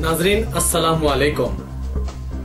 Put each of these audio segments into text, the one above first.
नाजरीन अस्सलाम वालेकुम।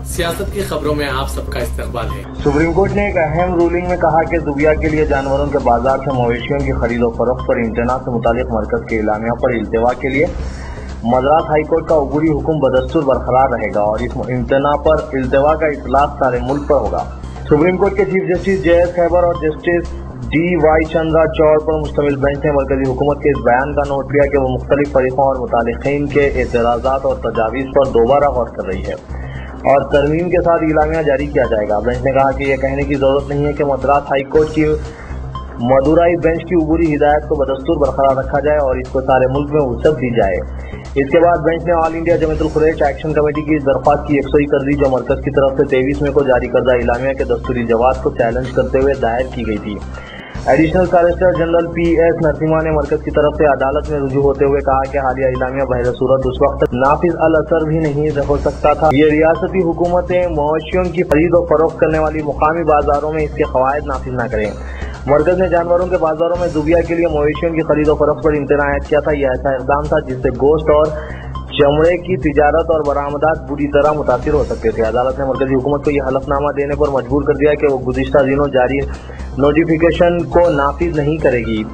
सियासत की खबरों में आप सबका इस्तकबाल है। सुप्रीम कोर्ट ने एक अहम रूलिंग में कहा कि दुबिया के लिए जानवरों के बाजार से मवेशियों की खरीद और फरोख्त पर इम्तना से मुतालिक मरकज के इलामिया पर इल्तिवा के लिए मद्रास हाई कोर्ट का अबूरी हुक्म बदस्तूर बरकरार रहेगा और इस इम्तना पर इल्तिवा का इतलाक सारे मुल्क पर होगा। सुप्रीम कोर्ट के चीफ जस्टिस जे.एस. खैबर और जस्टिस डी.वाई. चंद्राचौड़ पर मुश्तमिल बेंच ने मरकजी हुकूमत के इस बयान का नोट लिया कि वो मुख्तलिफ फरीकों और मुतालिकीन के एतराज़ात और तजावीज़ पर दोबारा गौर कर रही है और तरमीम के साथ इलामिया जारी किया जाएगा। बेंच ने कहा कि यह कहने की जरूरत नहीं है कि मद्रास हाई कोर्ट की मदुराई बेंच की अबूरी हिदायत को बदस्तूर बरकरार रखा जाए और इसको सारे मुल्क में वसअत दी जाए। इसके बाद बेंच ने all India Jamiatul Quraish action committee की दरख्वास्त की यकसुई कर दी जो मरकज की तरफ से 23 मई को जारी करदा इलामिया के दस्तूरी जवाब को चैलेंज करते हुए दायर की गई थी। Additional solicitor general P S. Narasimha ने मरकज की तरफ से अदालत में रुजू होते हुए कहा कि हालिया इलामिया बहर सूरत उस वक्त नाफिज अल असर भी नहीं हो सकता था। ये रियासती हुकूमतें मवेशियों की खरीद और फरोख्त करने वाली मुकामी बाजारों में इसके कवायद नाफिज न करें। मरकज ने जानवरों के बाजारों में दुबिया के लिए मवेशियों की खरीद और फरोख्त पर इम्तना आयद किया था। यह ऐसा इक़दाम था जिससे गोश्त और चमड़े की तिजारत और बरामदात बुरी तरह मुतासिर हो सकते थे। अदालत ने मरकजी हुकूमत को यह हलफनामा देने पर मजबूर कर दिया कि वो गुज़िश्ता दिनों जारी नोटिफिकेशन को नाफिज नहीं करेगी।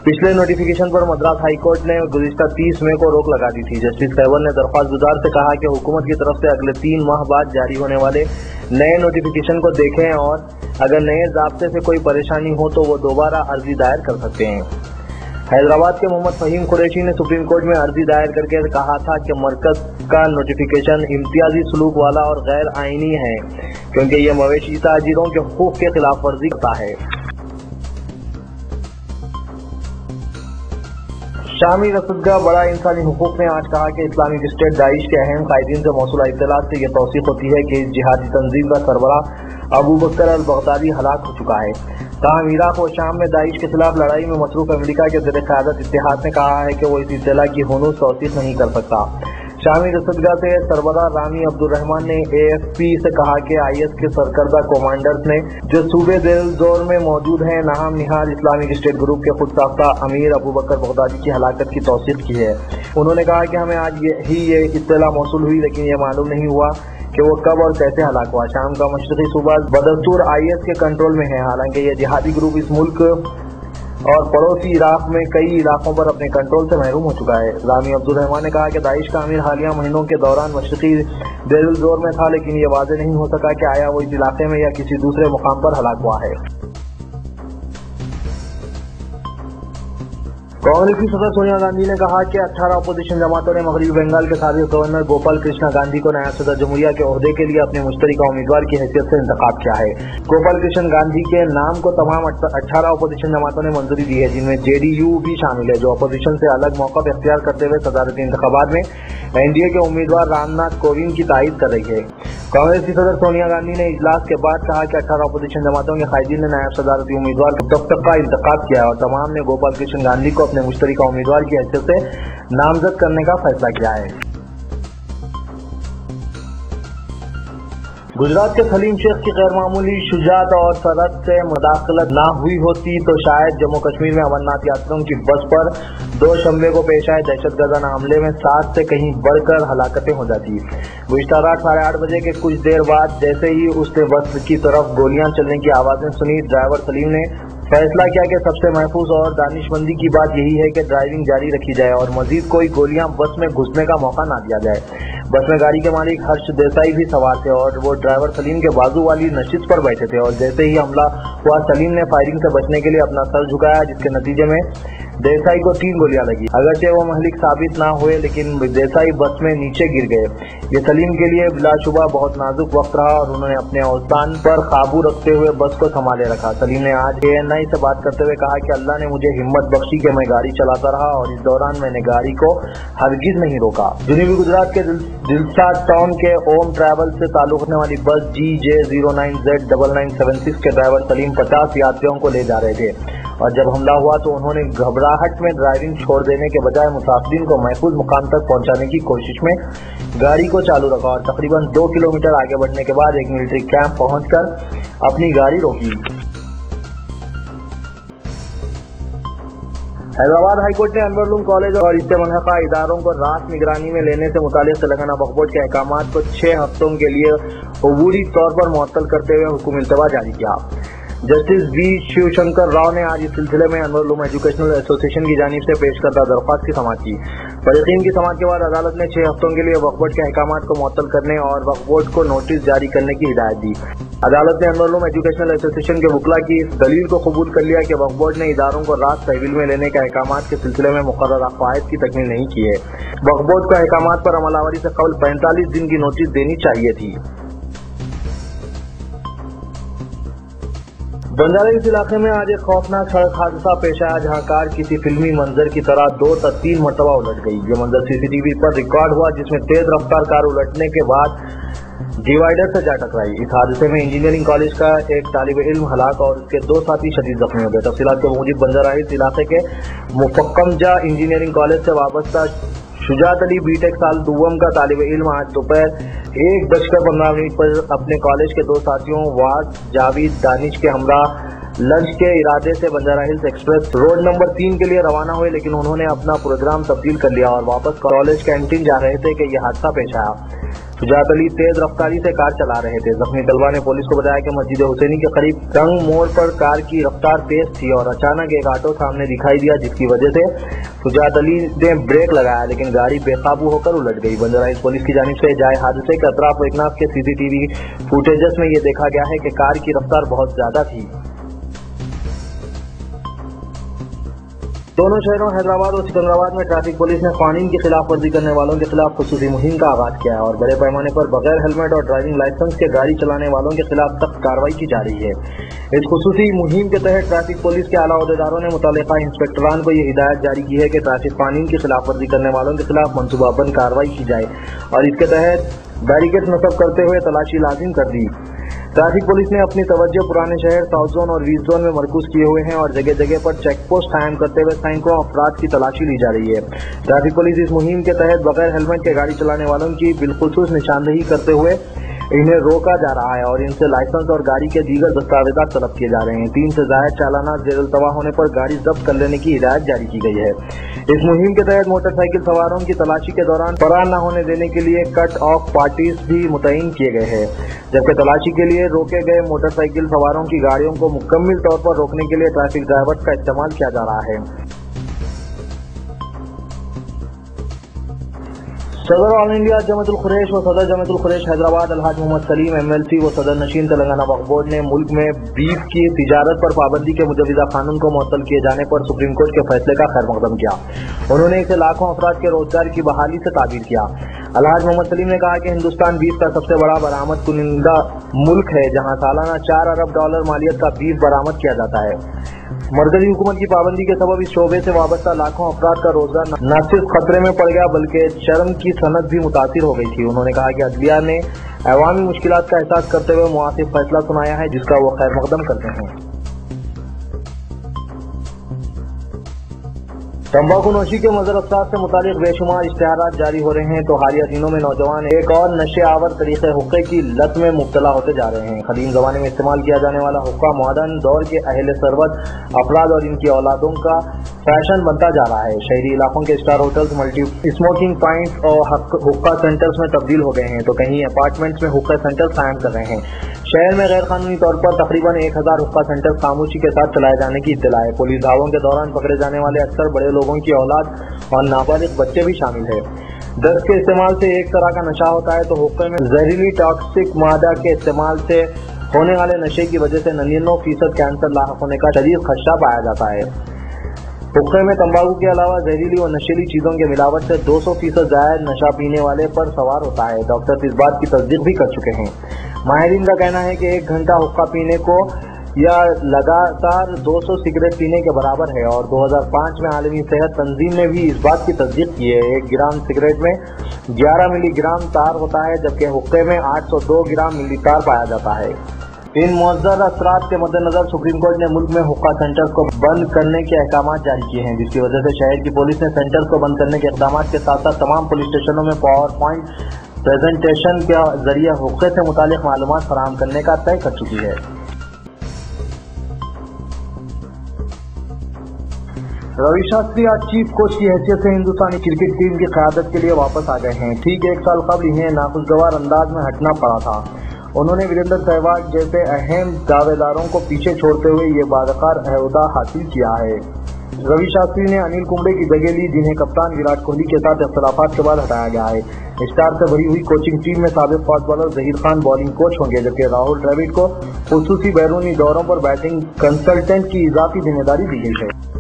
पिछले नोटिफिकेशन पर मद्रास हाई कोर्ट ने गुज़िश्ता 30 मई को रोक लगा दी थी। जस्टिस खैबर ने दरख्वास्त गुजार से कहा कि हुकूमत की तरफ से अगले 3 माह बाद जारी होने वाले नए नोटिफिकेशन को देखें और अगर नए ज़ाब्ते से कोई परेशानी हो तो वो दोबारा अर्जी दायर कर सकते हैं। हैदराबाद के मोहम्मद फहीम कुरैशी ने सुप्रीम कोर्ट में अर्जी दायर करके कहा था कि मरकज का नोटिफिकेशन इम्तियाजी सलूक वाला और गैर आईनी है क्योंकि ये मवेशी ताजिरों के हुकूक के खिलाफ वर्जी करता है। शामी रसदगा बड़ा इंसानी हुकूक ने आज कहा कि इस्लामिक स्टेट दाइश के अहम कायदीन से मौसूला इत्तलात से यह तौसीक होती है कि इस जिहादी तंजीम का सरबराह अबू बकर अल बगदादी हलाक हो चुका है। ताहम इराक और शाम में दाइश के खिलाफ लड़ाई में मसरूफ अमेरिका के ज़ेर क़यादत इत्तेहाद ने कहा है कि वो इस इत्तला की हुनूस तौसीक नहीं कर सकता। शामी रसदगा से सरबराह रामी अब्दुर्रहमान ने AFP से कहा कि IS के सरकर्दा कमांडर्स ने जो सूबे दिल जोर में मौजूद हैं नाहम निहाल इस्लामिक स्टेट ग्रुप के खुद साख्ता अमीर अबू बकर बगदादी की हलाकत की तौसीक की है। उन्होंने कहा कि हमें आज ये इत्तला मौसूल हुई लेकिन ये मालूम नहीं हुआ कि वो कब और कैसे हलाक हुआ। शाम का मशरक़ी सूबा बदस्तूर IS के कंट्रोल में है। हालांकि यह जिहादी ग्रुप इस मुल्क और पड़ोसी इराक में कई इलाकों पर अपने कंट्रोल से महरूम हो चुका है। रामी अब्दुर्रहमान ने कहा कि दाइश का अमीर हालिया महीनों के दौरान मशरक़ी देर जोर में था लेकिन ये वाज़ेह नहीं हो सका कि आया वो इस इलाके में या किसी दूसरे मुकाम पर हलाक हुआ है। कांग्रेस की सदर सोनिया गांधी ने कहा कि 18 अपोजिशन जमातों ने मगरबी बंगाल के साबिक़ गवर्नर गोपाल कृष्णा गांधी को नायब सदर जमहूरिया के ओहदे के लिए अपने मुश्तरका उम्मीदवार की हैसियत से इंतखाब किया है। गोपाल कृष्ण गांधी के नाम को तमाम 18 अपोजिशन जमातों ने मंजूरी दी है जिनमें JDU भी शामिल है जो अपोजिशन से अलग मौक़िफ़ इख्तियार करते हुए सदारती इंतखाबात में NDA के उम्मीदवार रामनाथ कोविंद की तायीद कर रही है। कांग्रेस की सदर सोनिया गांधी ने इजलास के बाद कहा कि 18 अपोजिशन जमातों के कायदीन ने नायब सदारती उम्मीदवार का इंतखाब किया और तमाम ने गोपाल कृष्ण गांधी को अपने मुश्तरका उम्मीदवार की हैसियत से नामजद करने का फैसला किया है। गुजरात के सलीम शेख की गैर मामूली शुजात और सरहद से मुदाखलत ना हुई होती तो शायद जम्मू कश्मीर में अमरनाथ यात्रियों की बस पर 2 शंबे को पेश आए दहशतगर्दाना हमले में 7 से कहीं बढ़कर हलाकतें हो जाती। गुज़िश्ता रात 8:30 बजे के कुछ देर बाद जैसे ही उसने बस की तरफ गोलियां चलने की आवाज़ें सुनी ड्राइवर सलीम ने फैसला किया कि सबसे महफूज और दानिशमंदी की बात यही है कि ड्राइविंग जारी रखी जाए और मजीद कोई गोलियां बस में घुसने का मौका ना दिया जाए। बस में गाड़ी के मालिक हर्ष देसाई भी सवार थे और वो ड्राइवर सलीम के बाजू वाली नशिस्त पर बैठे थे और जैसे ही हमला हुआ सलीम ने फायरिंग से बचने के लिए अपना सर झुकाया जिसके नतीजे में देसाई को 3 गोलियां लगी। अगरचे वो महलिक साबित ना हुए लेकिन देसाई बस में नीचे गिर गए। ये सलीम के लिए बिलाशुबा बहुत नाजुक वक्त रहा और उन्होंने अपने औसान पर काबू रखते हुए बस को संभाले रखा। सलीम ने आज ANI से बात करते हुए कहा कि अल्लाह ने मुझे हिम्मत बख्शी कि मैं गाड़ी चलाता रहा और इस दौरान मैंने गाड़ी को हरगिज नहीं रोका। जुनूबी गुजरात के दिलसाद टाउन के ओम ट्रैवल से ताल्लुक रखने वाली बस GJ09Z9976 के ड्राइवर सलीम 50 यात्रियों को ले जा रहे थे और जब हमला हुआ तो उन्होंने घबराहट में ड्राइविंग छोड़ देने के बजाय मुसाफिरीन को महफूज मुकाम तक पहुंचाने की कोशिश में गाड़ी को चालू रखा और तकरीबन 2 किलोमीटर आगे बढ़ने के बाद एक मिलिट्री कैंप पहुंचकर अपनी गाड़ी रोकी। हैदराबाद हाईकोर्ट ने अनवर उलूम कॉलेज और इससे मुल्हका इदारों को रात निगरानी में लेने से मुतालिक तेलंगाना वक्फ बोर्ड के अहकामात को 6 हफ्तों के लिए अबूरी तौर पर मुअत्तल करते हुए हुक्म इल्तवा जारी किया। जस्टिस बी शिवशंकर राव ने आज इस सिलसिले में अनवर उलूम एजुकेशनल एसोसिएशन की जानिब से पेश करदा दरख्वास्त की समाअत की। फरीकीन की समाअत के बाद अदालत ने 6 हफ्तों के लिए वक्फ बोर्ड के अहकामात को मुअत्तल करने और वक्फ बोर्ड को नोटिस जारी करने की हिदायत दी। अदालत ने अनवर उलूम एजुकेशनल एसोसिएशन के वकला की इस दलील को कबूल कर लिया कि वक्फ बोर्ड ने इदारों को रात तहवील में लेने के अहकामात के सिलसिले में मुकर्ररा क़वाइद की तकमील नहीं की है। वक्फ बोर्ड को अहकामात पर अमलावरी से कबल 45 दिन की नोटिस देनी चाहिए थी। बंजारा हिल्स इलाके में आज एक खौफनाक सड़क हादसा पेश आया, जहां कार किसी फिल्मी मंजर की तरह 2 से 3 मरतबा उलट गई। ये मंजर सीसीटीवी पर रिकॉर्ड हुआ, जिसमें तेज रफ्तार कार उलटने के बाद डिवाइडर से जा टकराई। इस हादसे में इंजीनियरिंग कॉलेज का एक तालिब इल्म हलाक और उसके 2 साथी शदीद जख्मी हो गए। तफसीलात के मुताबिक बंजारा हिल्स इलाके के मुफक्कमजा इंजीनियरिंग कॉलेज से वाबस्ता शुजात अली बीटेक साल दुवम का तालिब इल्म आज दोपहर 1:15 पर अपने कॉलेज के 2 साथियों वास, जावेद, दानिश के हमरा लंच के इरादे से Banjara hills express road number 3 के लिए रवाना हुए, लेकिन उन्होंने अपना प्रोग्राम तब्दील कर लिया और वापस कॉलेज कैंटीन जा रहे थे कि यह हादसा पेश आया। शुजात अली तेज रफ्तारी से कार चला रहे थे। जख्मी तलबा ने पुलिस को बताया कि मस्जिद हुसैनी के करीब टंग मोड़ पर कार की रफ्तार तेज थी और अचानक एक ऑटो सामने दिखाई दिया, जिसकी वजह से शुजात अली ने ब्रेक लगाया, लेकिन गाड़ी बेकाबू होकर उलट गई। बंजारा हिल्स पुलिस की जानिब से जाए हादसे के अतराफ व इकनाफ के सीसीटीवी फुटेजेस में ये देखा गया है कि कार की रफ्तार बहुत ज्यादा थी। दोनों शहरों हैदराबाद और सिकंदराबाद में ट्रैफिक पुलिस ने कानून की खिलाफ वर्जी करने वालों के खिलाफ खुसूसी मुहिम का आगाज किया है और बड़े पैमाने पर बगैर हेलमेट और ड्राइविंग लाइसेंस के गाड़ी चलाने वालों के खिलाफ सख्त कार्रवाई की जा रही है। इस खुसूसी मुहिम के तहत ट्रैफिक पुलिस के आला अहदेदारों ने मुतल्लिका इंस्पेक्टरान को ये हिदायत जारी की है कि ट्रैफिक कानून की खिलाफ वर्जी करने वालों के खिलाफ मनसूबाबंद कार्रवाई की जाए और इसके तहत बैरिकेड नस्ब करते हुए तलाशी लाजिम कर दी। ट्रैफिक पुलिस ने अपनी तवज्जो पुराने शहर, साउथ जोन और ईस्ट जोन में मरकूज किए हुए हैं और जगह जगह पर चेक पोस्ट कायम करते हुए सैकड़ों अफराद की तलाशी ली जा रही है। ट्रैफिक पुलिस इस मुहिम के तहत बगैर हेलमेट के गाड़ी चलाने वालों की बिलखुसूस निशानदेही करते हुए इन्हें रोका जा रहा है और इनसे लाइसेंस और गाड़ी के दीगर दस्तावेजात तलब किए जा रहे हैं। 3 से ज्यादा चालाना जेर-उल्तवा होने पर गाड़ी जब्त कर लेने की हिदायत जारी की गई है। इस मुहिम के तहत मोटरसाइकिल सवारों की तलाशी के दौरान फरार न होने देने के लिए कट ऑफ पार्टीज भी मुतय्यन किए गए हैं, जबकि तलाशी के लिए रोके गए मोटरसाइकिल सवारों की गाड़ियों को मुकम्मल तौर पर रोकने के लिए ट्रैफिक ड्राइवर्स का इस्तेमाल किया जा रहा है। सदर ऑल इंडिया जमातुल खुरैश व सदर जमातुल खुरैश हैदराबाद अलहाज मोहम्मद सलीम MLC व सदर नशीन तेलंगाना वक्फ बोर्ड ने मुल्क में बीफ की तिजारत पर पाबंदी के मुजवज़ा कानून को मुअत्तल किए जाने पर सुप्रीम कोर्ट के फैसले का खैर मकदम किया। उन्होंने इसे लाखों अफराद के रोजगार की बहाली से ताबीर किया। अलहाज मोहम्मद सलीम ने कहा कि हिंदुस्तान बीफ का सबसे बड़ा बरामद कुनिंदा मुल्क है, जहाँ सालाना $4 अरब मालियत का बीफ बरामद किया जाता है। मरकजी हुकूमत की पाबंदी के सबब इस शोबे से वाबस्ता लाखों अफराद का रोजगार न सिर्फ खतरे में पड़ गया बल्कि चरम की सनत भी मुतासिर हो गई थी। उन्होंने कहा कि अदलिया ने अवामी मुश्किलात का एहसास करते हुए मुनासिब फैसला सुनाया है, जिसका वो खैर मकदम करते हैं। तंबाकू नोशी के मज़र अफसार से मुतालिक बेशुमार इश्तिहारात जारी हो रहे हैं तो हालिया दिनों में नौजवान एक और नशे आवर तरीके हुक्के की लत में मुब्तला होते जा रहे हैं। कदीम ज़माने में इस्तेमाल किया जाने वाला हुक्का मॉडर्न दौर के अहले सरवत अफराद और इनकी औलादों का फैशन बनता जा रहा है। शहरी इलाकों के star hotels multi smoking points और हुक्का सेंटर्स में तब्दील हो गए हैं तो कहीं अपार्टमेंट्स में हुक्का सेंटर्स कायम कर रहे हैं। शहर में गैर कानूनी तौर पर तकरीबन 1000 हुक्का सेंटर खामोशी के साथ चलाए जाने की इत्तला है। पुलिस धावों के दौरान पकड़े जाने वाले अक्सर बड़े लोगों की औलाद और नाबालिग बच्चे भी शामिल है। ड्रग्स के इस्तेमाल से एक तरह का नशा होता है तो हुक्के में जहरीली टॉक्सिक मादा के इस्तेमाल से होने वाले नशे की वजह से 99% कैंसर लाक होने का शदीद खदशा पाया जाता है। हुक्के में तंबाकू के अलावा जहरीली और नशीली चीजों के मिलावट से 200% जायद नशा पीने वाले पर सवार होता है। डॉक्टर इस बात की तस्दीक भी कर चुके हैं। माहिरीन का कहना है कि 1 घंटा हुक्का पीने को या लगातार 200 सिगरेट पीने के बराबर है और 2005 में आलमी सेहत तंजीम ने भी इस बात की तस्दीक की है। 1 ग्राम सिगरेट में 11 मिलीग्राम तार होता है, जबकि हुक्के में 802 ग्राम मिली तार पाया जाता है। इन मुअज़्ज़र असरात के मद्देनजर सुप्रीम कोर्ट ने मुल्क में हुक्का सेंटर्स को बंद करने के अहकाम जारी किए हैं, जिसकी वजह से शहर की पुलिस ने सेंटर्स को बंद करने के इक़दाम के साथ साथ तमाम पुलिस स्टेशनों में पावर पॉइंट प्रेजेंटेशन के जरिए हुक्के से मुतालिक मालूमात फराहम करने का तय कर चुकी है। روی شاستری آج چیف کوچ کی حیثیت سے ہندوستانی کرکٹ ٹیم کی قیادت کے لیے واپس آ گئے ہیں۔ ٹھیک ایک سال قبل انہیں ناخوشگوار انداز میں ہٹنا پڑا تھا۔ انہوں نے وریندر سہواگ جیسے اہم دعوے داروں کو پیچھے چھوڑتے ہوئے یہ باوقار عہدہ حاصل کیا ہے۔ روی شاستری نے انل کمبلے کی جگہ لی، جنہیں کپتان وراٹ کوہلی کے ساتھ اختلافات کے بعد ہٹایا گیا ہے۔ اسٹار سے بھری ہوئی کوچنگ ٹیم میں سابق fast bowler Zaheer Khan bowling coach ہوں گے، جبکہ راہل ڈراوڈ کو خصوصی بیرونی دوروں پر بیٹنگ کنسلٹنٹ کی اضافی ذمہ داری دی گئی ہے۔